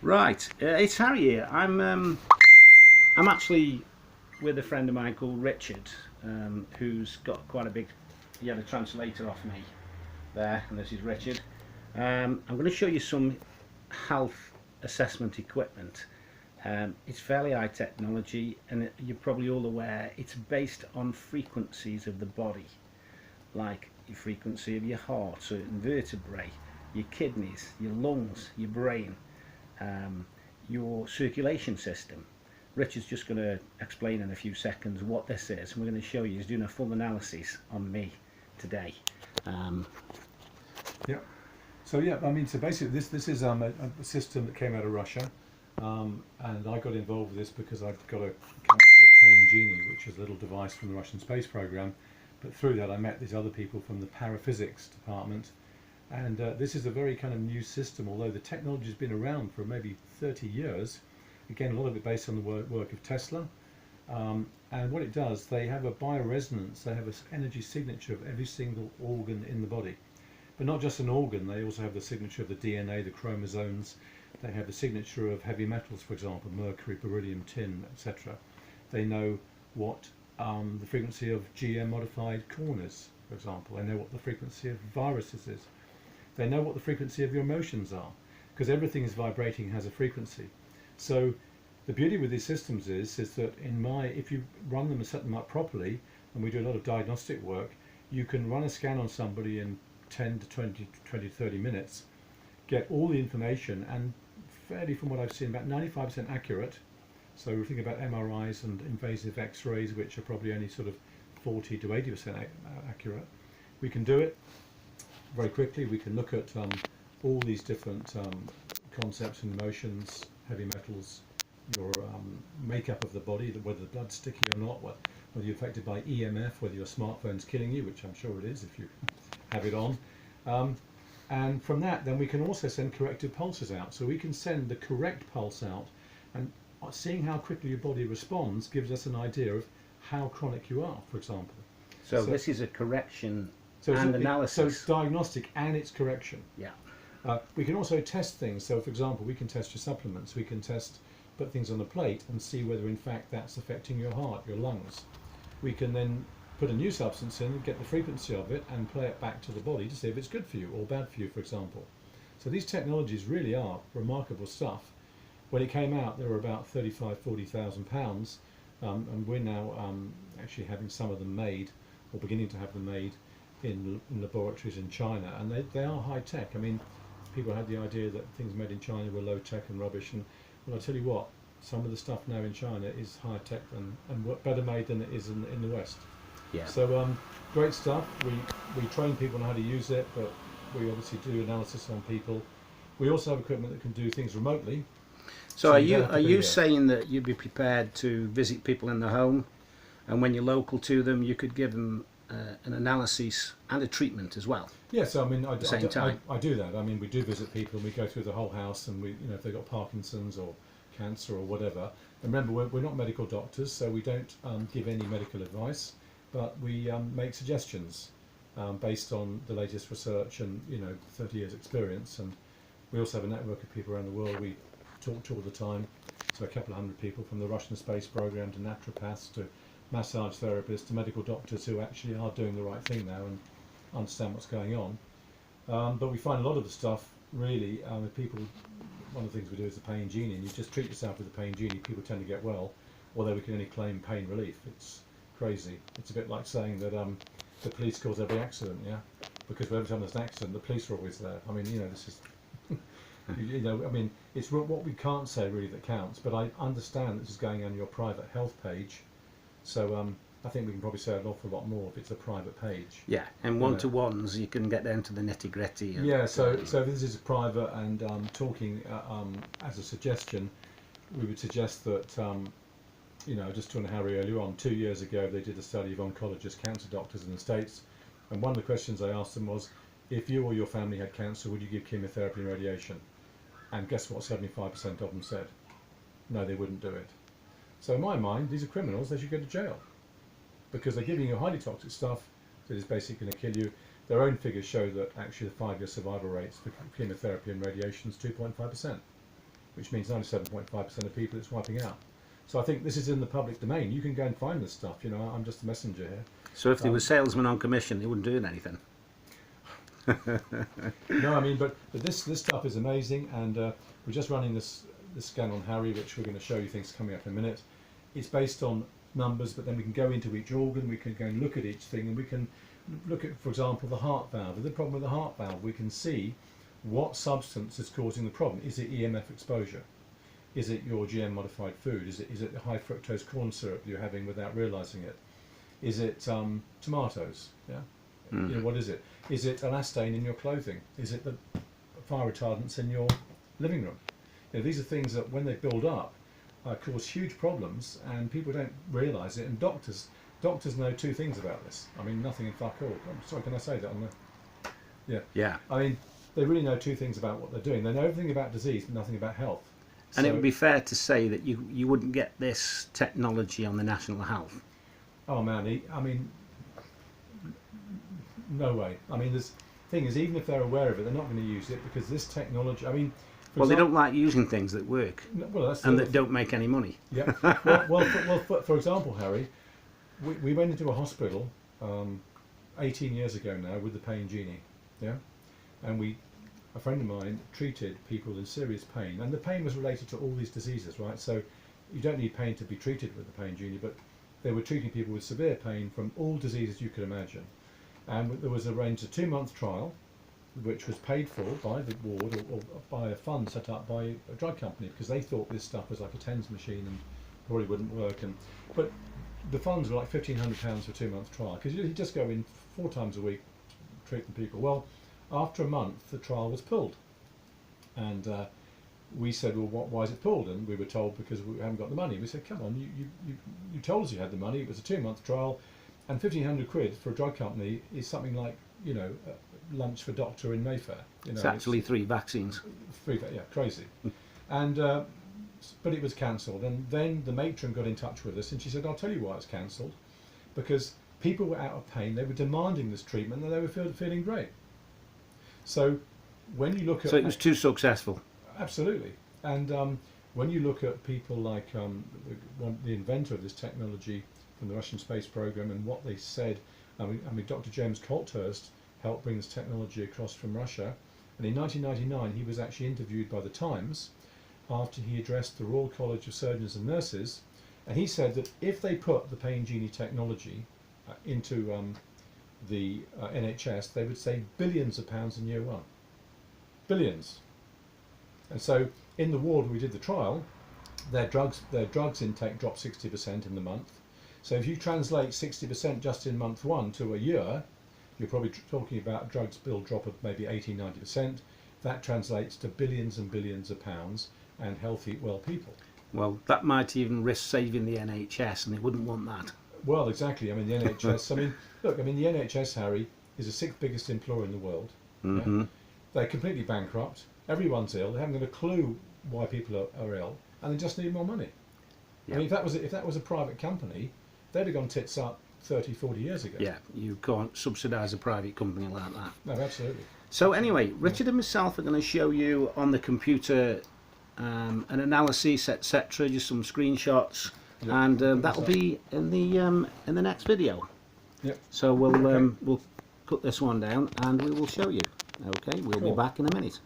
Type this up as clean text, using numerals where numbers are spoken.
Right, it's Harry here. I'm actually with a friend of mine called Richard, who's got quite a big. He had a translator off me there, and this is Richard. I'm going to show you some health assessment equipment. It's fairly high technology, and you're probably all aware it's based on frequencies of the body, like your frequency of your heart, certain vertebrae, your kidneys, your lungs, your brain, um, your circulation system. Richard's just going to explain in a few seconds what this is, and we're going to show you. He's doing a full analysis on me today. Um, Yeah. So yeah, I mean, so basically, this is a system that came out of Russia, and I got involved with this because I've got a company called Pain Genie, which is a little device from the Russian space program. But through that, I met these other people from the paraphysics department, and this is a very kind of new system. Although the technology has been around for maybe 30 years, again, a lot of it based on the work of Tesla. And what it does, they have a bioresonance. They have an energy signature of every single organ in the body. But not just an organ, they also have the signature of the DNA, the chromosomes. They have the signature of heavy metals, for example, mercury, beryllium, tin, etc. They know what the frequency of GM modified corn is, for example. They know what the frequency of viruses is. They know what the frequency of your emotions are, because everything is vibrating and has a frequency. So the beauty with these systems is that if you run them and set them up properly, and we do a lot of diagnostic work, you can run a scan on somebody in 10 to 20 to 30 minutes, get all the information, and fairly, from what I've seen, about 95% accurate. So we think about MRIs and invasive X-rays, which are probably only sort of 40 to 80% accurate. We can do it very quickly. We can look at all these different concepts and emotions, heavy metals, your makeup of the body, whether the blood's sticky or not, whether you're affected by EMF, whether your smartphone's killing you, which I'm sure it is if you have it on. And from that, then we can also send corrective pulses out. So we can send the correct pulse out, and seeing how quickly your body responds gives us an idea of how chronic you are, for example. so this is a correction So and it's analysis. diagnostic and it's correction. Yeah. We can also test things. So, for example, we can test your supplements. We can put things on a plate and see whether, in fact, that's affecting your heart, your lungs. We can then put a new substance in, get the frequency of it, and play it back to the body to see if it's good for you or bad for you, for example. So these technologies really are remarkable stuff. When it came out, they were about 35, 40,000 pounds, and we're now actually having some of them made, or beginning to have them made, in laboratories in China, and they are high tech. I mean, people had the idea that things made in China were low tech and rubbish, and well, I tell you what, some of the stuff now in China is high tech and better made than it is in the West. Yeah. So great stuff. We train people on how to use it, but we obviously do analysis on people. We also have equipment that can do things remotely. So you don't have to are be you there. saying that you'd be prepared to visit people in the home, and when you're local to them, you could give them an analysis and a treatment as well? Yes, I mean, Same time. I do that. I mean, we do visit people and we go through the whole house, and if they've got Parkinson's or cancer or whatever. And remember, we're not medical doctors, so we don't give any medical advice, but we make suggestions based on the latest research and 30 years experience. And we also have a network of people around the world we talk to all the time. So a couple of hundred people, from the Russian space program to naturopaths to massage therapists to medical doctors who actually are doing the right thing now and understand what's going on. But we find a lot of the stuff really, with people, one of the things we do is the Pain Genie, and you just treat yourself with the Pain Genie, people tend to get well, although we can only claim pain relief. It's crazy. It's a bit like saying that the police cause every accident, yeah? Because every time there's an accident, the police are always there. I mean, this is, I mean, it's what we can't say really that counts, but I understand this is going on your private health page. So I think we can probably say an awful lot more if it's a private page. Yeah, and one-to-ones, you can get down to the nitty-gritty. Yeah, so this is private, and talking as a suggestion, we would suggest that, just talking to Harry earlier on, 2 years ago they did a study of oncologist cancer doctors in the States, and one of the questions I asked them was, if you or your family had cancer, would you give chemotherapy and radiation? And guess what, 75% of them said? No, they wouldn't do it. So in my mind, these are criminals, they should go to jail, because they're giving you highly toxic stuff that is basically going to kill you. Their own figures show that actually the 5-year survival rates for chemotherapy and radiation is 2.5%. which means 97.5% of people it's wiping out. So I think this is in the public domain. You can go and find this stuff. You know, I'm just a messenger here. So if there were salesmen on commission, they wouldn't do anything. No, I mean, but this stuff is amazing, and we're just running this scan on Harry, which we're going to show you things coming up in a minute. It's based on numbers, but then we can go into each organ, we can go and look at each thing, and we can look at, for example, the heart valve. With the problem with the heart valve, we can see what substance is causing the problem. Is it EMF exposure? Is it your GM modified food? Is it the high fructose corn syrup you're having without realizing it? Is it tomatoes? Yeah. You know, what is it? Is it elastane in your clothing? Is it the fire retardants in your living room? You know, these are things that, when they build up, cause huge problems, and people don't realise it. And doctors know two things about this. I mean, nothing in fuck all. I'm sorry, can I say that on the? Yeah. Yeah. I mean, they really know two things about what they're doing. They know everything about disease, but nothing about health. And it would be fair to say that you wouldn't get this technology on the National Health. Oh man, I mean, no way. I mean, the thing is, even if they're aware of it, they're not going to use it, because this technology, I mean... Well, they don't like using things that work, and that don't make any money. Yeah. Well, for example, Harry, we went into a hospital 18 years ago now with the Pain Genie, yeah? And a friend of mine treated people in serious pain, and the pain was related to all these diseases, right? So you don't need pain to be treated with the Pain Genie, but they were treating people with severe pain from all diseases you could imagine. And there was arranged a 2-month trial, which was paid for by the ward or by a fund set up by a drug company, because they thought this stuff was like a TENS machine and probably wouldn't work. But the funds were like £1,500 for a 2-month trial, because you just go in 4 times a week treating people. Well, after a month, the trial was pulled, and we said, well, why is it pulled? And we were told, because we haven't got the money. We said, come on, you told us you had the money. It was a 2-month trial, and 1,500 quid for a drug company is something like, you know, lunch for doctor in Mayfair. You know, it's actually 3 vaccines. 3, yeah, crazy. And but it was cancelled, and then the matron got in touch with us, and she said, I'll tell you why it's cancelled, because people were out of pain, they were demanding this treatment, and they were feeling great. So when you look at... So it was too successful. Absolutely. And when you look at people like the inventor of this technology from the Russian space program, and what they said, I mean Dr. James Colthurst helped bring this technology across from Russia, and in 1999 he was actually interviewed by the Times after he addressed the Royal College of Surgeons and Nurses, and he said that if they put the Pain Genie technology into the NHS, they would save billions of pounds in year 1. Billions. And so in the ward where we did the trial, their drugs intake dropped 60% in the month. So if you translate 60% just in month 1 to a year, you're probably talking about drugs bill drop of maybe 80-90%. That translates to billions and billions of pounds and healthy, well people. Well, that might even risk saving the NHS, and they wouldn't want that. Well, exactly. I mean, the NHS, I mean, look, I mean, the NHS, Harry, is the 6th biggest employer in the world. Mm-hmm. Yeah? They're completely bankrupt. Everyone's ill. They haven't got a clue why people are ill, and they just need more money. Yeah. I mean, if that was a private company, they'd have gone tits up 30, 40 years ago. Yeah, you can't subsidise a private company like that. No, absolutely. So anyway, Richard and myself are going to show you on the computer an analysis, etc., just some screenshots, Yep. and that'll be in the next video. Yep. So we'll cut this one down and we will show you. Okay, we'll be Cool. back in a minute.